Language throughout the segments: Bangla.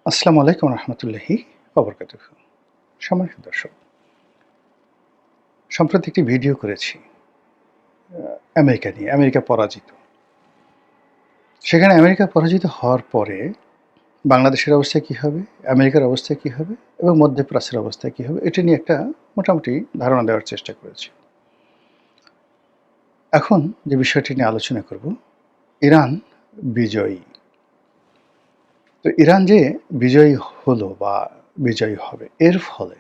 আসসালামু আলাইকুম রহমতুল্লাহি ওবরকাতুহু। সম্মানিত দর্শক, সম্প্রতি একটি ভিডিও করেছি আমেরিকা নিয়ে। আমেরিকা পরাজিত। সেখানে আমেরিকা পরাজিত হওয়ার পরে বাংলাদেশের অবস্থা কী হবে, আমেরিকার অবস্থা কী হবে এবং মধ্যপ্রাচ্যের অবস্থা কী হবে, এটা নিয়ে একটা মোটামুটি ধারণা দেওয়ার চেষ্টা করেছি। এখন যে বিষয়টি নিয়ে আলোচনা করব, ইরান বিজয়ী। তো ইরান যে বিজয়ী হলো বা বিজয়ী হবে, এর ফলে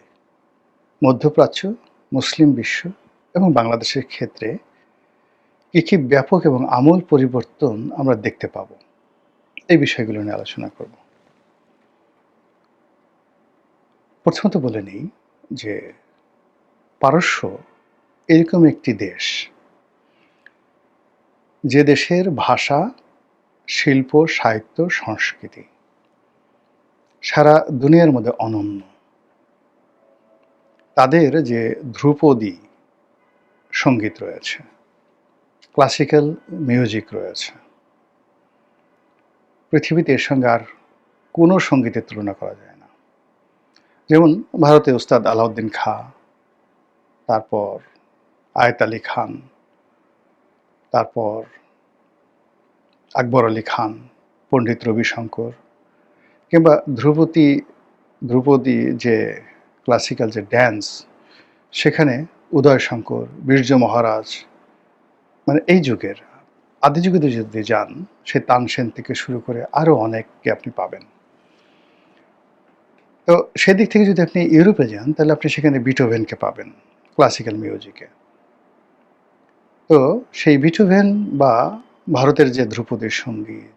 মধ্যপ্রাচ্য, মুসলিম বিশ্ব এবং বাংলাদেশের ক্ষেত্রে কী ব্যাপক এবং আমূল পরিবর্তন আমরা দেখতে পাব, এই বিষয়গুলো নিয়ে আলোচনা করব। প্রথমত বলে নিই যে পারস্য এরকম একটি দেশ, যে দেশের ভাষা, শিল্প, সাহিত্য, সংস্কৃতি সারা দুনিয়ার মধ্যে অনন্য। তাদের যে ধ্রুপদী সঙ্গীত রয়েছে, ক্লাসিক্যাল মিউজিক রয়েছে, পৃথিবীতে এর সঙ্গে আর কোনো সঙ্গীতের তুলনা করা যায় না। যেমন ভারতে উস্তাদ আলাউদ্দিন খাঁ, তারপর আয়েত আলী খান, তারপর আকবর আলী খান, পণ্ডিত রবিশঙ্কর, কিংবা ধ্রুপদী যে ক্লাসিক্যাল যে ড্যান্স, সেখানে উদয় শঙ্কর, বীর্য মহারাজ, মানে এই যুগের আদি যুগে যদি যান, সে তানসেন থেকে শুরু করে আরও অনেককে আপনি পাবেন। তো সেদিক থেকে যদি আপনি ইউরোপে যান, তাহলে আপনি সেখানে বিটোভেনকে পাবেন ক্লাসিক্যাল মিউজিকে। তো সেই বিটোভেন বা ভারতের যে ধ্রুপদী সঙ্গীত,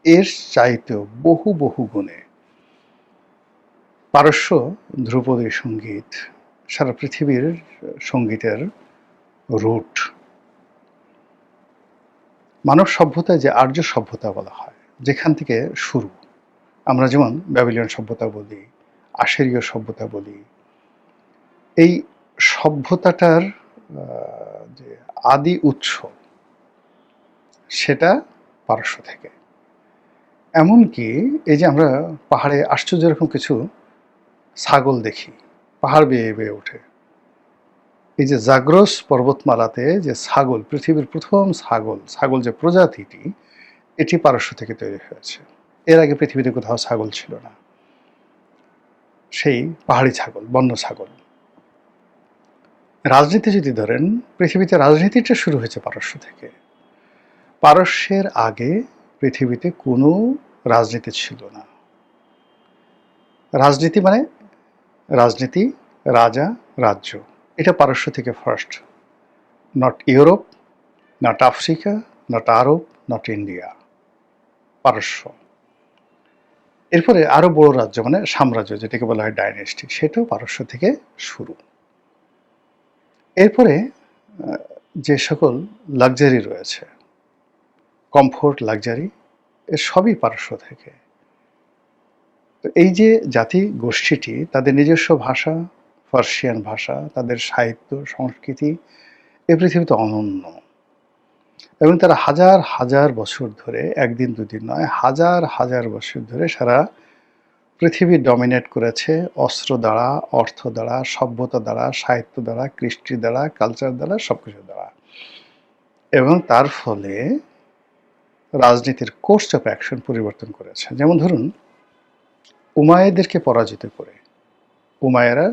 এর চাইতেও বহু গুণে পারস্য ধ্রুপদী সঙ্গীত সারা পৃথিবীর সঙ্গীতের রুট। মানব সভ্যতায় যে আর্য সভ্যতা বলা হয়, যেখান থেকে শুরু, আমরা যেমন ব্যাবিলিয়ন সভ্যতা বলি, আশেরীয় সভ্যতা বলি, এই সভ্যতাটার যে আদি উৎস, সেটা পারস্য থেকে। এমনকি এই যে আমরা পাহাড়ে আশ্চর্য রকম কিছু ছাগল দেখি, পাহাড় বেয়ে বেয়ে ওঠে, এই যে জাগ্রস পর্বতমালাতে যে ছাগল, পৃথিবীর প্রথম ছাগল যে প্রজাতিটি, এটি পারস্য থেকে তৈরি হয়েছে। এর আগে পৃথিবীতে কোথাও ছাগল ছিল না, সেই পাহাড়ি ছাগল, বন্য ছাগল। রাজনীতি যদি ধরেন, পৃথিবীতে রাজনীতিটা শুরু হয়েছে পারস্য থেকে। পারস্যের আগে পৃথিবীতে কোনো রাজনীতি ছিল না। রাজনীতি মানে রাজনীতি, রাজা, রাজ্য, এটা পারস্য থেকে first. Not Europe, not Africa, not Arab, not India, পারস্য। এরপরে আরো বড় রাজ্য মানে সাম্রাজ্য, যেটাকে বলা হয় ডাইনেস্টি, সেটাও পারস্য থেকে শুরু। এরপরে যে সকল লাক্সারি রয়েছে, কমফোর্ট, লাক্সারি, এর সবই পারস্য থেকে। তো এই যে জাতি গোষ্ঠীটি, তাদের নিজস্ব ভাষা, পার্সিয়ান ভাষা, তাদের সাহিত্য, সংস্কৃতি এ পৃথিবীতে অনন্য। এবং তারা হাজার হাজার বছর ধরে, একদিন দুদিন নয়, হাজার হাজার বছর ধরে সারা পৃথিবী ডমিনেট করেছে অস্ত্র দ্বারা, অর্থ দ্বারা, সভ্যতা দ্বারা, সাহিত্য দ্বারা, কৃষ্টি দ্বারা, কালচার দ্বারা, সবকিছু দ্বারা। এবং তার ফলে রাজনীতির কোর্স অফ অ্যাকশন পরিবর্তন করেছে। যেমন ধরুন, উমাইয়াদেরকে পরাজিত করে, উমাইয়ারা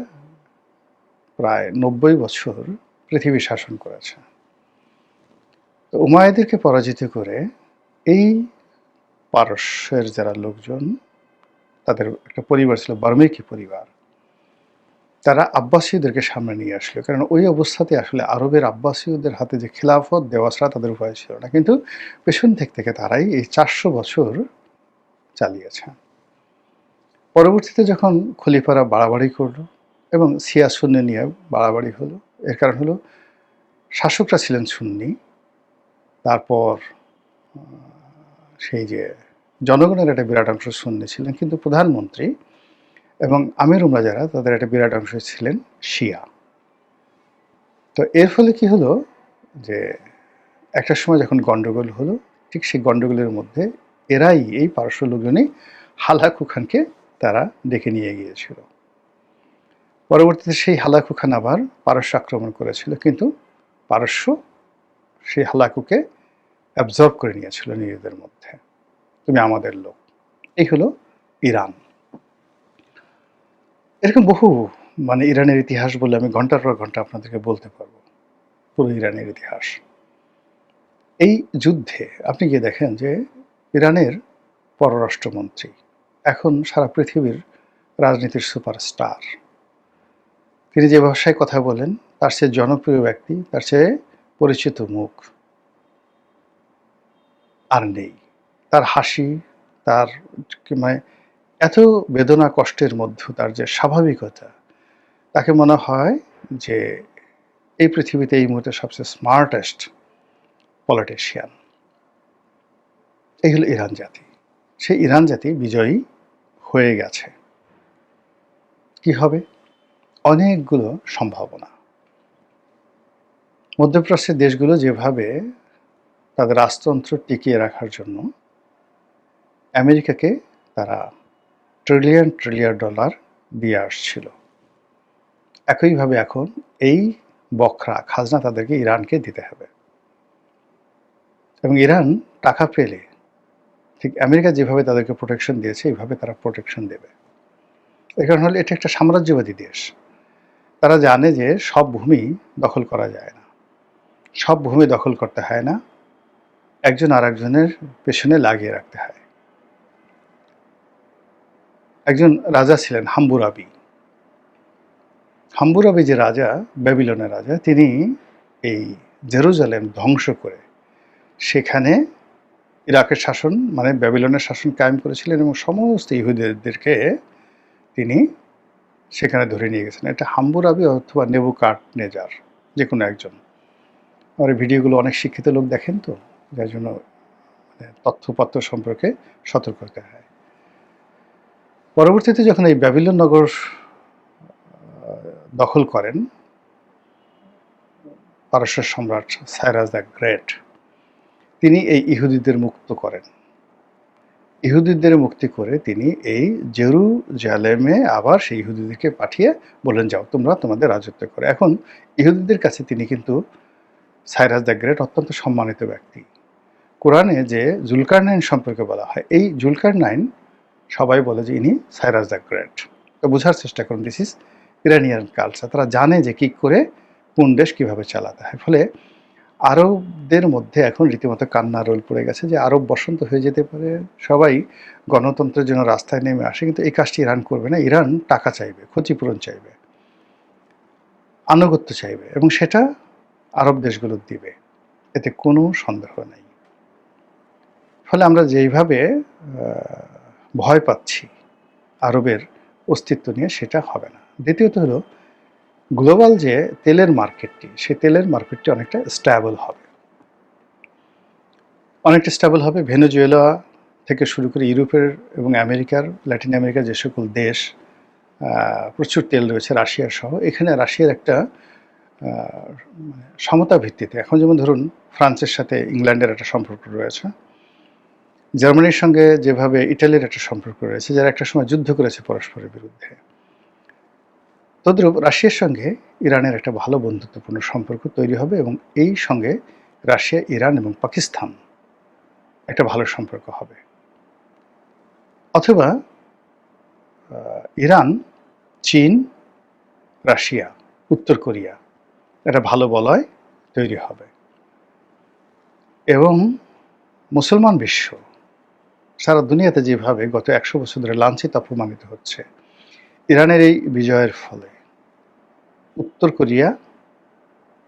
প্রায় 90 বছর পৃথিবী শাসন করেছে। তো উমাইয়াদেরকে পরাজিত করে এই পারস্যের যারা লোকজন, তাদের একটা পরিবার ছিল বার্মেকি পরিবার, তারা আব্বাসীয়দেরকে সামনে নিয়ে আসলো। কারণ ওই অবস্থাতে আসলে আরবের আব্বাসীয়দের হাতে যে খিলাফত দেওয়া ছাড়া তাদের উপায় ছিল না। কিন্তু পেছন থেকে তারাই এই 400 বছর চালিয়েছে। পরবর্তীতে যখন খলিফারা বাড়াবাড়ি করলো এবং শিয়া সুন্নি নিয়ে বাড়াবাড়ি হলো, এর কারণ হলো শাসকরা ছিলেন সুন্নি, তারপর সেই যে জনগণের একটা বিরাট অংশ সুন্নি ছিলেন, কিন্তু প্রধানমন্ত্রী এবং আমির উমরা যারা, তাদের একটা বিরাট অংশ ছিলেন শিয়া। তো এর ফলে কি হলো, যে একটা সময় যখন গন্ডগোল হলো, ঠিক সেই গন্ডগোলের মধ্যে এরাই, এই পারস্য লোকজনই হালাকু খানকে তারা ডেকে নিয়ে গিয়েছিল। পরবর্তীতে সেই হালাকু খান আবার পারস্য আক্রমণ করেছিল, কিন্তু পারস্য সেই হালাকুকে অ্যাবজর্ব করে নিয়েছিল নিজেদের মধ্যে, তুমি আমাদের লোক। এই হলো ইরান। এরকম বহু ইরানের ইতিহাস বলে আমি ঘন্টার পর ঘন্টা আপনাদেরকে বলতে পারবো, পুরো ইরানের ইতিহাস। এই যুদ্ধে আপনি গিয়ে দেখেন যে ইরানের পররাষ্ট্রমন্ত্রী এখন সারা পৃথিবীর রাজনীতির সুপারস্টার। তিনি যে ভাষায় কথা বলেন, তার চেয়ে জনপ্রিয় ব্যক্তি, তার চেয়ে পরিচিত মুখ আর নেই। তার হাসি, তার এত বেদনা কষ্টের মধ্যে তার যে স্বাভাবিকতা, তাকে মনে হয় যে এই পৃথিবীতে এই মুহূর্তে সবচেয়ে স্মার্টেস্ট পলিটিশিয়ান। এই হলো ইরান জাতি। সেই ইরান জাতি বিজয়ী হয়ে গেছে। কি হবে? অনেকগুলো সম্ভাবনা। মধ্যপ্রাচ্যের দেশগুলো যেভাবে তাদের রাজতন্ত্র টিকিয়ে রাখার জন্য আমেরিকাকে তারা ট্রিলিয়ন ট্রিলিয়ন ডলার দিয়ে আসছিল, একইভাবে এখন এই বখরা খাজনা তাদেরকে ইরানকে দিতে হবে। এবং ইরান টাকা পেলে ঠিক আমেরিকা যেভাবে তাদেরকে প্রোটেকশন দিয়েছে, এইভাবে তারা প্রোটেকশন দেবে। এর কারণ হলো এটা একটা সাম্রাজ্যবাদী দেশ। তারা জানে যে সব ভূমি দখল করা যায় না, সব ভূমি দখল করতে হয় না, একজন আর একজনের পেছনে লাগিয়ে রাখতে হয়। একজন রাজা ছিলেন হাম্বুরাবি। হাম্বুরাবি যে রাজা, ব্যাবিলনের রাজা, তিনি এই জেরুজালেম ধ্বংস করে সেখানে ইরাকের শাসন ব্যাবিলনের শাসন কায়েম করেছিলেন এবং সমস্ত ইহুদিদেরকে তিনি সেখানে ধরে নিয়ে গেছেন। এটা হাম্বুরাবি অথবা নেবুকাডনেজার, যে কোনো একজন। আমার এই ভিডিওগুলো অনেক শিক্ষিত লোক দেখেন, তো যার জন্য তথ্যপত্র সম্পর্কে সতর্ক হতে হয়। পরবর্তীতে যখন এই ব্যাবিলন নগর দখল করেন পারস্য সম্রাট সাইরাস দ্য গ্রেট, তিনি এই ইহুদিদের মুক্ত করেন। ইহুদিদের মুক্তি করে তিনি এই জেরুজালেমে আবার সেই ইহুদিদেরকে পাঠিয়ে বলেন, যাও তোমরা তোমাদের রাজত্ব করে। এখন ইহুদিদের কাছে তিনি কিন্তু সাইরাস দ্য গ্রেট অত্যন্ত সম্মানিত ব্যক্তি। কোরআনে যে জুলকারনাইন সম্পর্কে বলা হয়, এই জুলকারনাইন সবাই বলে যে ইনি সাইরাস দ্য গ্রেট। তো বোঝার চেষ্টা করুন, দিস ইজ ইরানিয়ান কালচার। তারা জানে যে কী করে কোন দেশ কীভাবে চালাতে হয়। ফলে আরবদের মধ্যে এখন রীতিমতো কান্নার রোল পড়ে গেছে যে আরব বসন্ত হয়ে যেতে পারে, সবাই গণতন্ত্রের জন্য রাস্তায় নেমে আসে। কিন্তু এই কাজটি ইরান করবে না। ইরান টাকা চাইবে, ক্ষতিপূরণ চাইবে, আনুগত্য চাইবে, এবং সেটা আরব দেশগুলো দিবে, এতে কোনো সন্দেহ নেই। ফলে আমরা যেইভাবে ভয় পাচ্ছি আরবের অস্তিত্ব নিয়ে, সেটা হবে না। দ্বিতীয়ত হলো গ্লোবাল যে তেলের মার্কেটটি, সে তেলের মার্কেটটি অনেকটা স্ট্যাবল হবে। অনেকটা স্ট্যাবল হবে। ভেনেজুয়েলা থেকে শুরু করে ইউরোপের এবং আমেরিকার, ল্যাটিন আমেরিকার যে সকল দেশ প্রচুর তেল রয়েছে, রাশিয়া সহ, এখানে রাশিয়ার একটা সমতা ভিত্তিতে, এখন যেমন ধরুন ফ্রান্সের সাথে ইংল্যান্ডের একটা সম্পর্ক রয়েছে, জার্মানির সঙ্গে যেভাবে ইটালির একটা সম্পর্ক রয়েছে, যারা একটা সময় যুদ্ধ করেছে পরস্পরের বিরুদ্ধে, তদ্রূপ রাশিয়ার সঙ্গে ইরানের একটা ভালো বন্ধুত্বপূর্ণ সম্পর্ক তৈরি হবে, এবং এই সঙ্গে রাশিয়া, ইরান এবং পাকিস্তান একটা ভালো সম্পর্ক হবে। অথবা ইরান, চীন, রাশিয়া, উত্তর কোরিয়া, একটা ভালো বলয় তৈরি হবে। এবং মুসলমান বিশ্ব সারা দুনিয়াতে যেভাবে গত 100 বছর ধরে লাঞ্ছিত অপমানিত হচ্ছে, ইরানের এই বিজয়ের ফলে উত্তর কোরিয়া,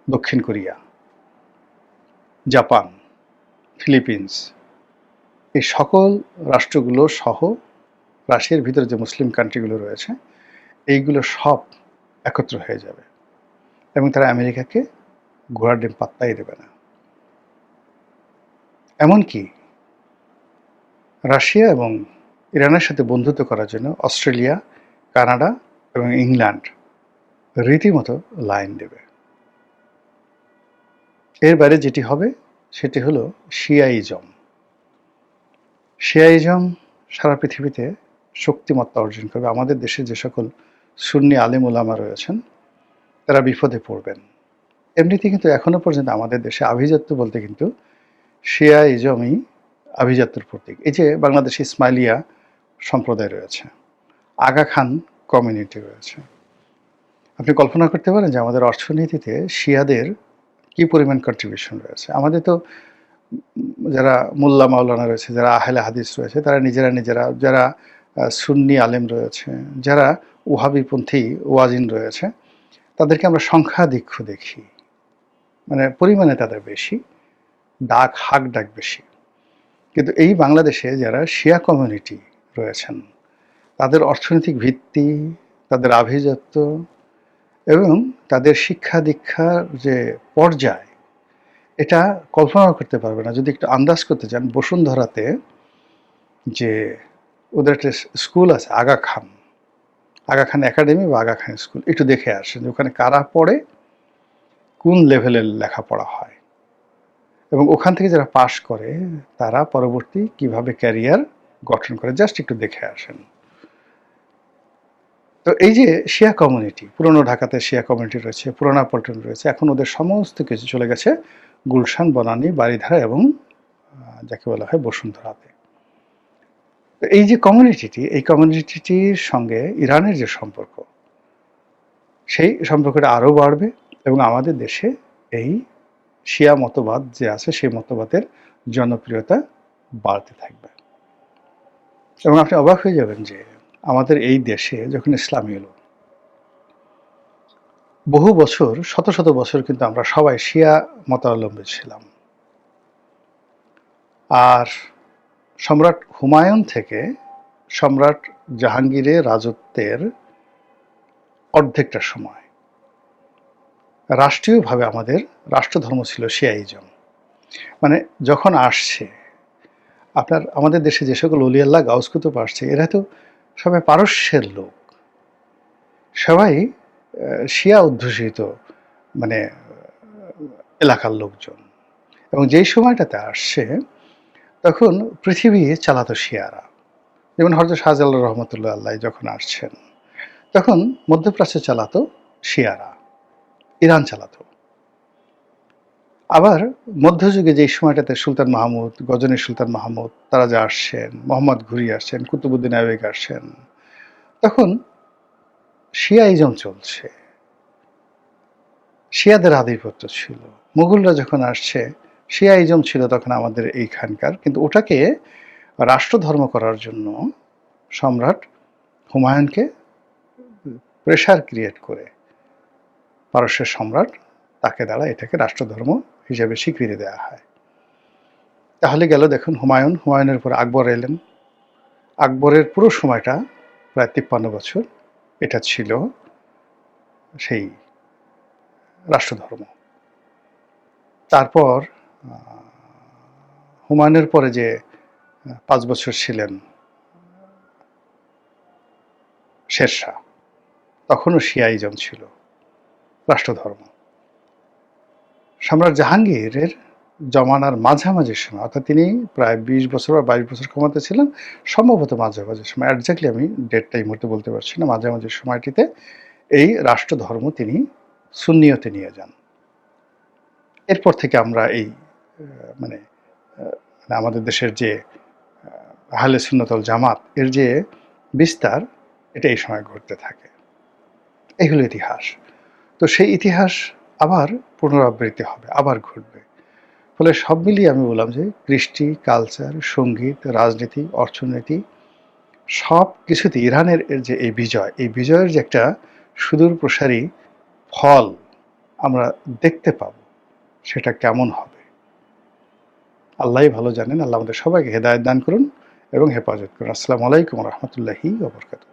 দক্ষিণ কোরিয়া, জাপান, ফিলিপিন্স, এই সকল রাষ্ট্রগুলো সহ রাশিয়ার ভিতরে যে মুসলিম কান্ট্রিগুলো রয়েছে, এইগুলো সব একত্র হয়ে যাবে, এবং তারা আমেরিকাকে ঘোড়ার ডিম পাত্তাই দেবে না। এমনকি রাশিয়া এবং ইরানের সাথে বন্ধুত্ব করার জন্য অস্ট্রেলিয়া, কানাডা এবং ইংল্যান্ড রীতিমতো লাইন দেবে। এর বাইরে যেটি হবে সেটি হলো শিয়াইজম। শিয়াইজম সারা পৃথিবীতে শক্তিমত্তা অর্জন করবে। আমাদের দেশে যে সকল সুন্নি আলেম ওলামা রয়েছেন তারা বিপদে পড়বেন। এমনিতে কিন্তু এখনো পর্যন্ত আমাদের দেশে আভিজাত্য বলতে কিন্তু শিয়াইজমই আভিজাত্যের প্রতীক। এই যে বাংলাদেশে ইসমাইলিয়া সম্প্রদায় রয়েছে, আগা খান কমিউনিটি রয়েছে। আপনি কল্পনা করতে পারেন যে আমাদের অর্থনীতিতে শিয়াদের কি পরিমাণ কন্ট্রিবিউশন রয়েছে। আমাদের তো যারা মোল্লা মাওলানা রয়েছে, যারা আহলে হাদিস রয়েছে, তারা নিজেরা যারা সুন্নি আলেম রয়েছে, যারা ওহাবিপন্থী ওয়াজিন রয়েছে, তাদেরকে আমরা সংখ্যাধিক্য দেখি, মানে পরিমাণে তাদের বেশি, হাক ডাক বেশি। কিন্তু এই বাংলাদেশে যারা শিয়া কমিউনিটি রয়েছেন, তাদের অর্থনৈতিক ভিত্তি, তাদের আভিজাত্য এবং তাদের শিক্ষা দীক্ষার যে পর্যায়, এটা কল্পনা করতে পারবে না। যদি একটু আন্দাজ করতে চান, বসুন্ধরাতে যে ওদের একটা স্কুল আছে আগা খান একাডেমি বা আগা খান স্কুল, একটু দেখে আসেন যে ওখানে কারা পড়ে, কোন লেভেলের লেখাপড়া হয়, এবং ওখান থেকে যারা পাশ করে তারা পরবর্তী কিভাবে ক্যারিয়ার গঠন করে, জাস্ট একটু দেখে আসেন। তো এই যে শিয়া কমিউনিটি, পুরনো ঢাকাতে শিয়া কমিউনিটি রয়েছে, পুরোনা পল্টন রয়েছে, এখন ওদের সমস্ত কিছু চলে গেছে গুলশান, বনানী, বারিধারা এবং যাকে বলা হয় বসুন্ধরাতে। তো এই যে কমিউনিটিটি, এই কমিউনিটিটির সঙ্গে ইরানের যে সম্পর্ক, সেই সম্পর্কটা আরও বাড়বে এবং আমাদের দেশে এই শিয়া মতবাদ যে আছে সেই মতবাদের জনপ্রিয়তা বাড়তে থাকবে। এবং আপনি অবাক হয়ে যাবেন যে আমাদের এই দেশে যখন ইসলামী এলো, বহু বছর, শত শত বছর কিন্তু আমরা সবাই শিয়া মতাবলম্বী ছিলাম। আর সম্রাট হুমায়ুন থেকে সম্রাট জাহাঙ্গীরের রাজত্বের অর্ধেকটা সময় রাষ্ট্রীয়ভাবে আমাদের রাষ্ট্রধর্ম ছিল শিয়াইজম। মানে যখন আসছে আমাদের দেশে যে সকল অলিয়াল্লাহ গাউস কুতুব আসছে, এরা তো সবাই পারস্যের লোক, সবাই শিয়া অধ্যুষিত মানে এলাকার লোকজন। এবং যেই সময়টাতে আসছে তখন পৃথিবী চালাতো শিয়ারা। যেমন হযরত শাহজালাল রহমতুল্লাহ আল্লাহ যখন আসছেন, তখন মধ্যপ্রাচ্য চালাতো শিয়ারা, ইরান চালাতো। আবার মধ্যযুগে যে সময়টাতে সুলতান মাহমুদ, গজনীর সুলতান মাহমুদ, তারা যে আসছেন, মোহাম্মদ ঘুরি আসছেন, কুতুবুদ্দিন আইবেক আসছেন, তখন শিয়াইজম চলছে, শিয়াদের আধিপত্য ছিল। মুঘলরা যখন আসছে, শিয়াইজম ছিল তখন আমাদের এইখানকার, কিন্তু ওটাকে রাষ্ট্রধর্ম করার জন্য সম্রাট হুমায়ুনকে প্রেশার ক্রিয়েট করে পারস্যের সম্রাট তাকে দ্বারা এটাকে রাষ্ট্রধর্ম হিসেবে স্বীকৃতি দেওয়া হয়। তাহলে গেল দেখুন হুমায়ুনের পর আকবর এলেন। আকবরের পুরো সময়টা প্রায় 53 বছর এটা ছিল সেই রাষ্ট্রধর্ম। তারপর হুমায়ুনের পরে যে 5 বছর ছিলেন শেরশাহ, তখনও শিয়াইজম ছিল রাষ্ট্রধর্ম। সম্রাট জাহাঙ্গীরের জমানার মাঝামাঝি সময়, অর্থাৎ তিনি প্রায় 20 বছর বা 22 বছর ক্ষমতা ছিলেন, সম্ভবত মাঝামাঝি সময়, একজাক্টলি আমি ডেটটা এই মুহূর্তে বলতে পারছি না, মাঝামাঝি সময়টিতে এই রাষ্ট্রধর্ম তিনি সুন্নিয়তে নিয়ে যান। এরপর থেকে আমরা এই মানে আমাদের দেশের যে আহলে সুন্নাত ওয়াল জামাত এর যে বিস্তার, এটা এই সময় ঘটতে থাকে। এই হলো ইতিহাস। তো সেই ইতিহাস আবার পুনরাবৃত্তি হবে, আবার ঘটবে। ফলে সব মিলিয়ে আমি বললাম যে কৃষ্টি, কালচার, সঙ্গীত, রাজনীতি, অর্থনীতি, সব কিছুতে ইরানের যে এই বিজয়ের যে একটা সুদূর প্রসারী ফল আমরা দেখতে পাব, সেটা কেমন হবে আল্লাহই ভালো জানেন। আল্লাহ আমাদের সবাইকে হেদায়েত দান করুন এবং হেফাজত করুন। আসসালামু আলাইকুম ওয়া রাহমাতুল্লাহি ওয়া বারাকাতুহু।